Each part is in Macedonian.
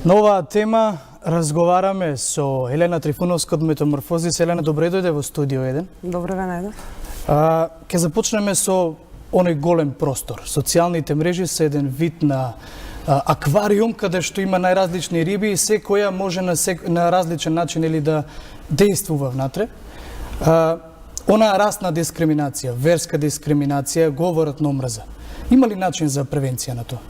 На оваа тема разговараме со Елена Трифуновска од Метаморфозис. Елена, добре дојде во студио 1. Добро ве најдов. Ке започнеме со оној голем простор. Социјалните мрежи се еден вид на аквариум каде што има најразлични риби и секоја може на различен начин или да действува внатре. Онаа расна дискриминација, верска дискриминација, говорот на омраза. Има ли начин за превенција на тоа?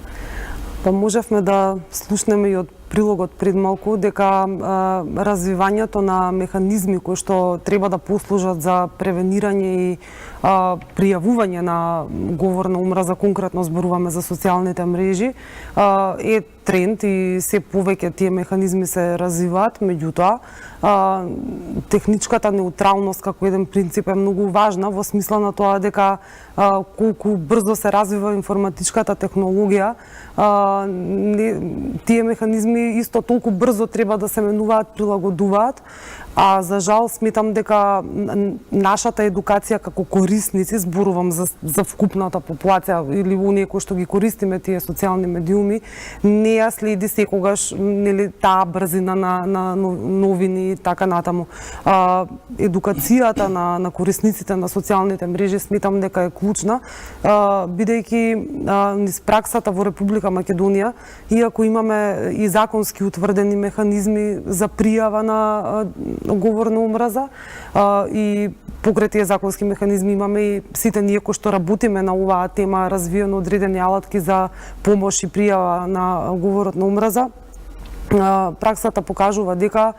Па можевме да слушнеме и од прилогот пред малку дека развивањето на механизми кои што треба да послужат за превенирање и пријавување на говор на омраза, конкретно зборуваме за социјалните мрежи, е тренд и се повеќе тие механизми се развиваат, меѓутоа техничката неутралност како еден принцип е многу важна во смисла на тоа дека колку брзо се развива информатичката технологија, тие механизми исто толку брзо треба да се менуваат, прилагодуваат, а за жал сметам дека нашата едукација како корисници, зборувам за вкупната популација или оние кои што ги користиме тие социјални медиуми, не ја следи секогаш нели таа брзина на новини и така натаму. Едукацијата на корисниците на социјалните мрежи сметам дека е клучна, бидејќи низ праксата во Република Македонија, иако имаме и законски утврдени механизми за пријава на говор на омраза и покрај тие законски механизми имаме и сите ние кои што работиме на оваа тема развиено одредени алатки за помош и пријава на говорот на омраза. Праксата покажува дека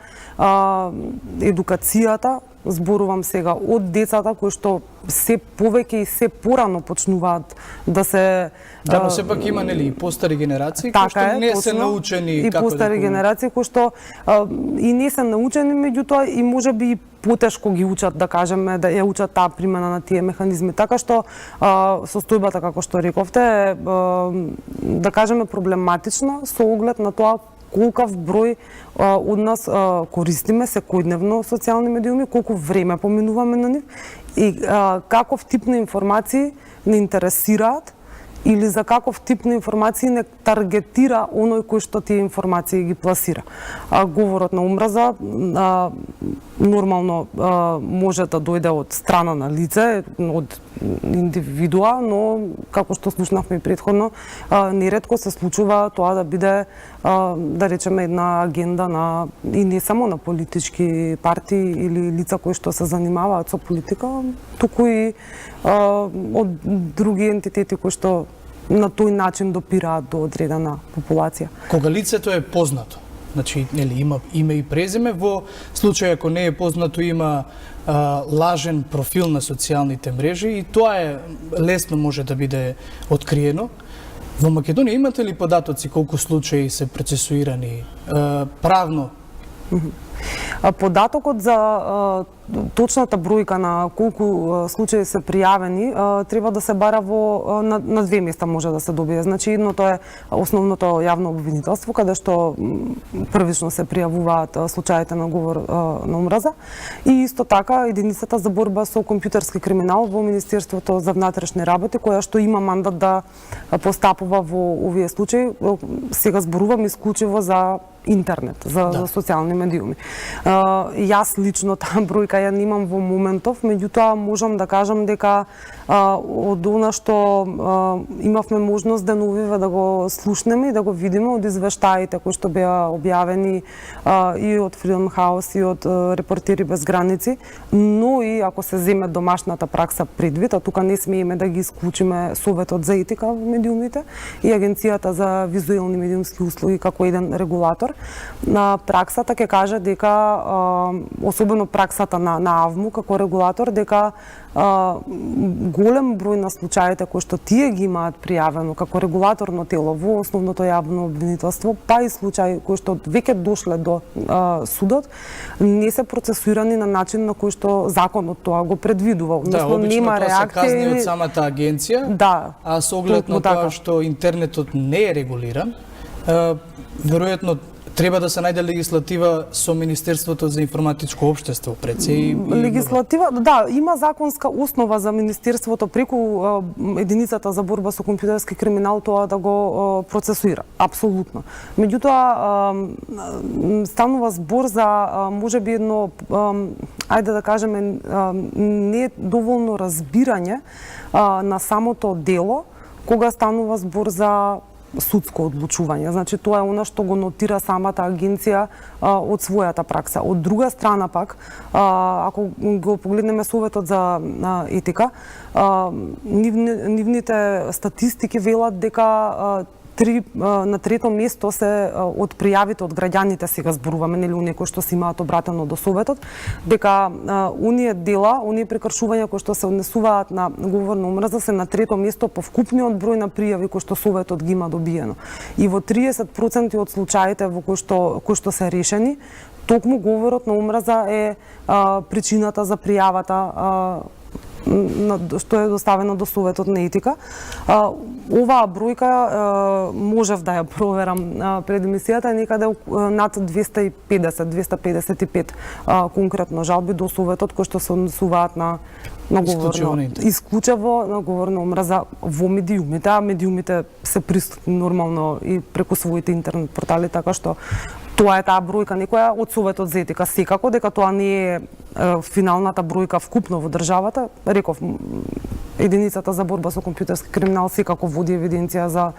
едукацијата, зборувам сега од децата кои што се повеќе и се порано почнуваат да се но сепак има нели и постари генерации кои што не се научени и како постари генерации кои што и не се научени, меѓутоа и можеби и потешко ги учат, да кажеме, да ја учат таа примена на тие механизми. Така што состојбата, како што рековте, е, да кажеме, проблематична со оглед на тоа колкав број од нас користиме секојдневно социјални медиуми, колку време поминуваме на нив и каков тип на информации не интересираат или за каков тип на информации не таргетира оној кој што тие информации ги пласира. Говорот на омраза нормално може да дојде од страна на лице, од индивидуа, но како што слушнавме претходно, неретко се случува тоа да биде, да речеме, една агенда на и не само на политички партии или лица кои што се занимаваат со политика, туку и од други ентитети кои што на тој начин допираат до одредена популација. Кога лицето е познато, значи нели има име и презиме, во случај ако не е познато има лажен профил на социјалните мрежи и тоа е лесно може да биде откриено. Во Македонија имате ли податоци колку случаи се процесуирани правно? Податокот за точната бројка на колку случаи се пријавени треба да се бара на две места може да се добие. Значи едното е основното јавно обвинителство каде што првично се пријавуваат случаите на говор на омраза и исто така единицата за борба со компјутерски криминал во Министерството за внатрешни работи која што има мандат да постапува во овие случаи. Сега зборувам исклучиво за интернет, за социјални медиуми. Јас лично таа бројка ја немам во моментов, меѓутоа можам да кажам дека од она што имавме можност деновиве да го слушнеме и да го видиме од извештаите кои што беа објавени и од Freedom House и од Репортери без граници, но и ако се земе домашната пракса предвид, а тука не смееме да ги исклучиме Советот за етика во медиумите и Агенцијата за визуелни медиумски услуги како еден регулатор, на праксата ќе каже дека особено праксата на АВМУ како регулатор дека голем број на случаите кои што тие ги имаат пријавено како регулаторно тело во основното јавно обвинителство, па и случаи кои што веќе дошле до судот, не се процесуирани на начин на кој што законот тоа го предвидува. Односно нема реакција. Се казни од самата агенција, а со оглед на тоа што интернетот не е регулиран, веројатно треба да се најде легислатива со Министерството за информатичко општество пред се и легислатива, да, има законска основа за Министерството преку единицата за борба со компјутерски криминал тоа да го процесуира, апсолутно. Меѓутоа станува збор за можеби едно ајде да кажеме не доволно разбирање на самото дело кога станува збор за судско одлучување. Значи, тоа е она што го нотира самата агенција од својата пракса. Од друга страна пак, ако го погледнеме Советот за етика, нивните статистики велат дека на трето место се од пријавите од граѓаните, сега зборуваме, нели, оние кои што се имаат обратено до Советот, дека оние дела, оние прекршувања кои што се однесуваат на говор на омрза се на трето место по вкупниот број на пријави кои што Советот ги има добиено. И во 30% од случаите во кои што се решени, токму говорот на омрза е причината за пријавата што е доставено до Советот на етика. Оваа бројка можев да ја проверам пред емисијата, некаде над 250-255 конкретно жалби до Советот кои што се однесуваат на исклучиво на говор на омрза во медиумите, а медиумите се пристапни нормално и преку своите интернет портали, така што тоа е таа бројка некоја од Советот за етика. Секако дека тоа не е финалната бројка вкупно во државата, реков, единицата за борба со компјутерски криминал секако води евиденција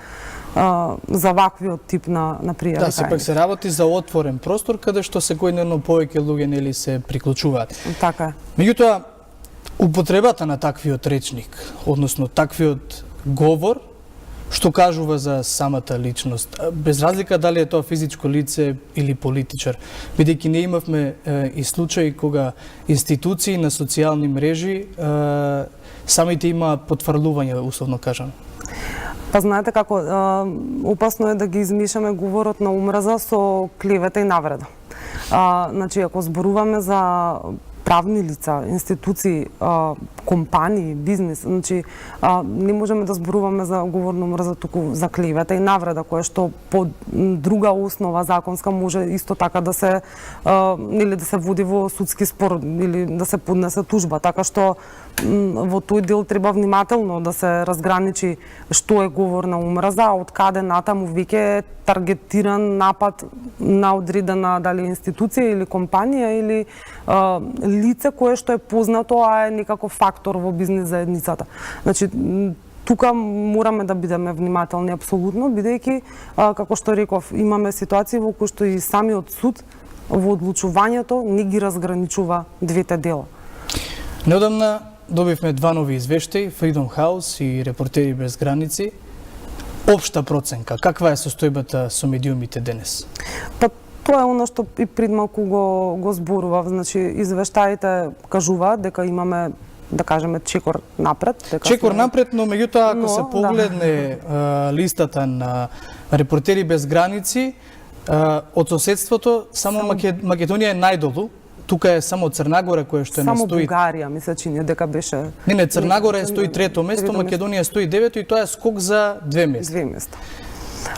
за ваквиот тип на пријави. Да, сепак се работи за отворен простор каде што секојдневно повеќе луѓе нели се приклучуваат. Така е. Меѓутоа, употребата на таквиот речник, односно таквиот говор, што кажува за самата личност, без разлика дали е тоа физичко лице или политичар, бидејќи не имавме и случаи кога институции на социјални мрежи самите имаат потврлување, условно кажано. Па знаете како, опасно е да ги измешаме говорот на омрза со клевета и навреда. Значи, ако зборуваме за правни лица, институции, компании, бизнес, значи не можеме да зборуваме за говор на омрза туку за клевета и навреда, која што по друга основа законска може исто така да се или да се води во судски спор или да се поднесе тужба, така што во тој дел треба внимателно да се разграничи што е говор на омрза, од каде натаму веќе е таргетиран напад на одредена дали институција или компанија или лице кое што е познато, а е некако фактор во бизнес заедницата. Значи, тука мораме да бидеме внимателни апсолутно, бидејќи, како што реков, имаме ситуации во кои што и самиот суд во одлучувањето не ги разграничува двете дела. Неодамна добивме два нови извештаи, Freedom House и Репортери без граници. Општа проценка, каква е состојбата со медиумите денес? Па, тоа е оно што и пред малку го зборував. Значи, извештаите кажуваат дека имаме, да кажеме, чекор напред. Чекор напред, но меѓутоа, ако се погледне листата на Репортери без граници, од соседството, само Македонија е најдолу. Тука е само Црнагора која што е на 100. Само Бугарија, ми се чини дека беше. Не, Црнагора е 103-то место, Македонија е 109-то и тоа е скок за 2 места. 2 места.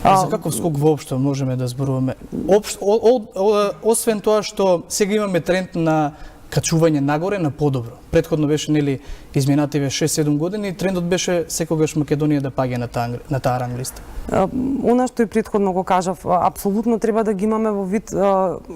За каков скок воопшто можеме да зборуваме? Освен тоа што сега имаме тренд на качување нагоре на подобро. Претходно беше нели изминативе 6-7 години, трендот беше секогаш Македонија да паѓа на таа ранг листа. Она што и претходно го кажав, апсолутно треба да ги имаме во вид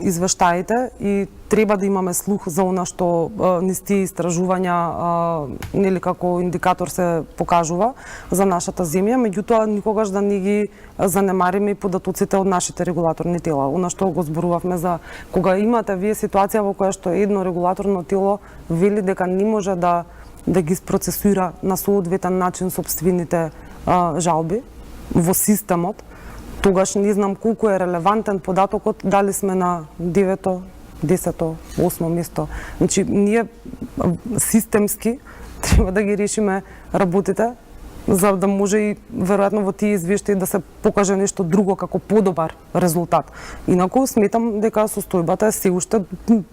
извештаите и треба да имаме слух за она што низ тие истражувања нели како индикатор се покажува за нашата земја, меѓутоа никогаш да не ги занемариме и податоците од нашите регулаторни тела. Она што го зборувавме за кога имате вие ситуација во која што едно регулаторно тело вели дека не може да ги спроцесуира на соодветен начин сопствените жалби во системот, тогаш не знам колку е релевантен податокот дали сме на 9-то, 10-то, 8-то место. Значи, ние системски треба да ги решиме работите за да може и веројатно во тие извештаи да се покаже нешто друго како подобар резултат. Инаку сметам дека состојбата е се уште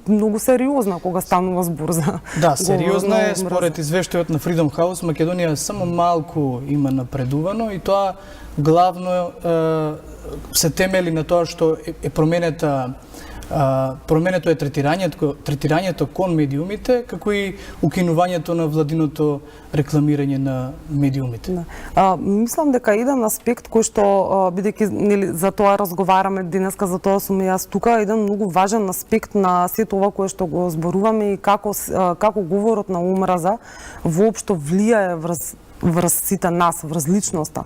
многу сериозна кога станува збор за Да, сериозна е. говор на Според извештајот на Freedom House, Македонија само малку има напредувано и тоа главно се темели на тоа што е променето е третирањето кон медиумите, како и укинувањето на владиното рекламирање на медиумите. Да. Мислам дека еден аспект кој што, бидејќи нели за тоа разговараме денеска, за тоа сум и јас тука, еден многу важен аспект на сето ова кое што го зборуваме и како говорот на омраза воопшто влијае врз сите нас, врз личноста.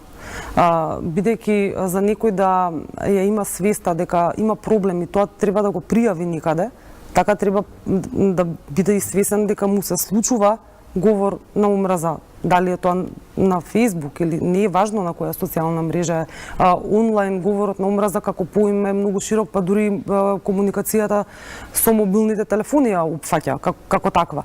Бидејќи за некој да ја има свеста дека има проблем и тоа треба да го пријави никаде, така треба да биде и свесен дека му се случува говор на омраза. Дали е тоа на Facebook или не е важно на која социјална мрежа е. Онлайн говорот на омраза како поим е многу широк, па дури комуникацијата со мобилните телефони ја опфаќа како таква.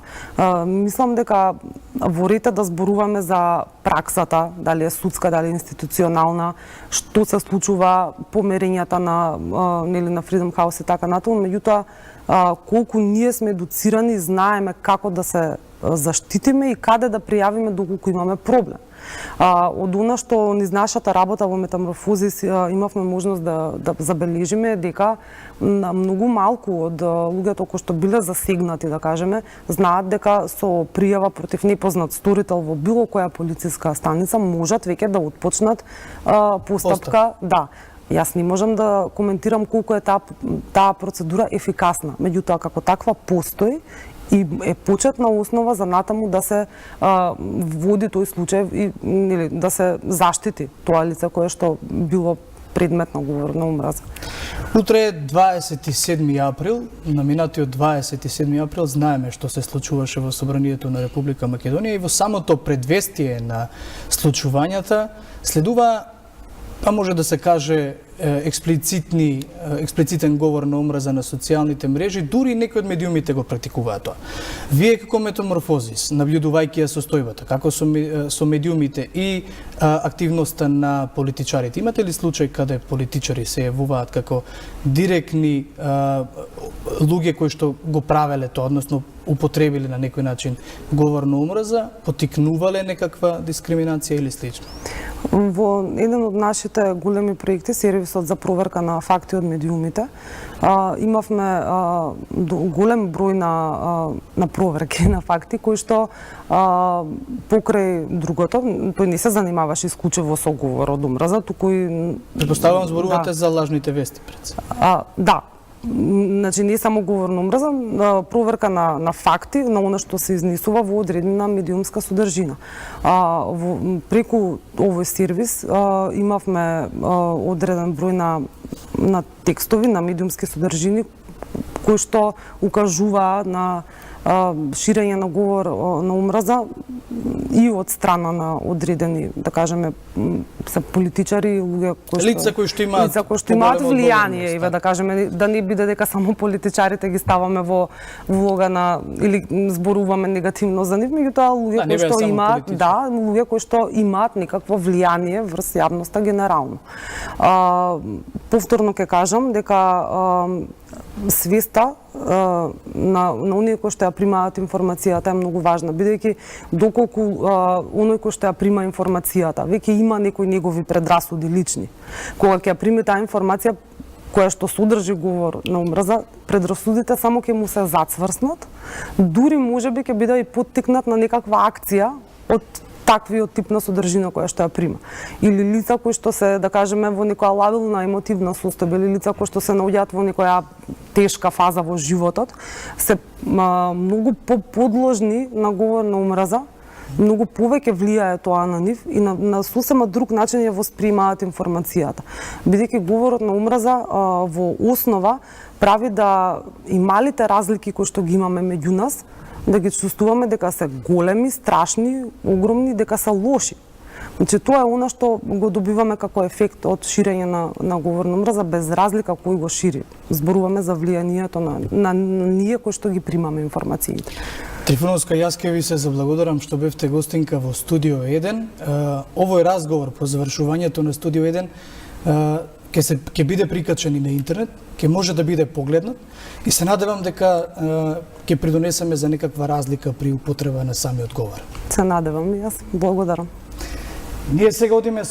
Мислам дека во ред да зборуваме за праксата, дали е судска, дали е институционална, што се случува, померењата на Freedom House и така натаму, меѓутоа колку ние сме едуцирани, знаеме како да се заштитиме и каде да пријавиме доколку имаме проблем. Од она што низ нашата работа во Метаморфозис имавме можност да забележиме дека многу малку од луѓето кои што биле засегнати, да кажеме, знаат дека со пријава против непознат сторител во било која полициска станица можат веќе да отпочнат постапка. Да. Јас не можам да коментирам колку е таа процедура ефикасна, меѓутоа како таква постои и е почетна основа за натаму да се води тој случај или да се заштити тоа лице кое што било предмет на говор на омраза. Утре е 27 април, на минатиот 27 април знаеме што се случуваше во Собранието на Република Македонија и во самото предвестие на случувањата следува, па може да се каже, експлицитен говор на омраза на социјалните мрежи, дури некои од медиумите го практикуваат тоа. Вие како Метаморфозис, наблюдувајќи ја состојбата, како со медиумите и активноста на политичарите, имате ли случај каде политичари се јавуваат како директни луѓе кои што го правеле тоа, односно употребиле на некој начин говор на омраза, потикнувале некаква дискриминација или слично? Во еден од нашите големи проекти, сервисот за проверка на факти од медиумите, имавме голем број на проверки на факти кои што покрај другото, тој не се занимаваше исклучиво со говор од омраза, туку и Предпоставувам зборувате за лажните вести пред се. Да. Значи не само говор на омраза, проверка на факти, на она што се изнесува во одредена медиумска содржина. Преку овој сервис имавме одреден број на текстови, на медиумски содржини кои што укажуваат на ширење на говор на омраза и од страна на одредени, да кажеме, се политичари, луѓе кои што имаат влијание, да кажеме, да не биде дека само политичарите ги ставаме во влога на или зборуваме негативно за нив, меѓутоа луѓе кои што имаат, луѓе кои што имаат некакво влијание врз јавноста генерално. Повторно ќе кажам дека свеста на оние кои што ја примаат информацијата е многу важна, бидејќи доколку оној кој што ја прима информацијата веќе има некои негови предрасуди лични, кога ќе ја прими таа информација која што содржи говор на омраза, предрасудите само ќе му се зацврснат, дури можеби ќе биде и поттикнат на некаква акција од таквиот тип на содржина која што ја прима. Или лица кои што се, да кажеме, во некоја лабилна емотивна состојба, или лица кои што се наоѓаат во некоја тешка фаза во животот, се многу подложни на говор на омраза, многу повеќе влијае тоа на нив и на сосема друг начин ја восприемаат информацијата. Бидејќи говорот на омраза во основа прави да и малите разлики кои што ги имаме меѓу нас, да ги чувствуваме дека се големи, страшни, огромни, дека се лоши. Значи, тоа е она што го добиваме како ефект од ширење на говор на омраза, без разлика кој го шири. Зборуваме за влијанието на ние кои што ги примаме информациите. Трифуновска, јас ке ви се заблагодарам што бевте гостинка во Студио 1. Овој разговор по завршувањето на Студио 1 ќе биде прикачен и на интернет, ќе може да биде погледнат и се надевам дека ќе придонесеме за некаква разлика при употреба на самиот говор. Се надевам и јас. Благодарам. Ние сега одиме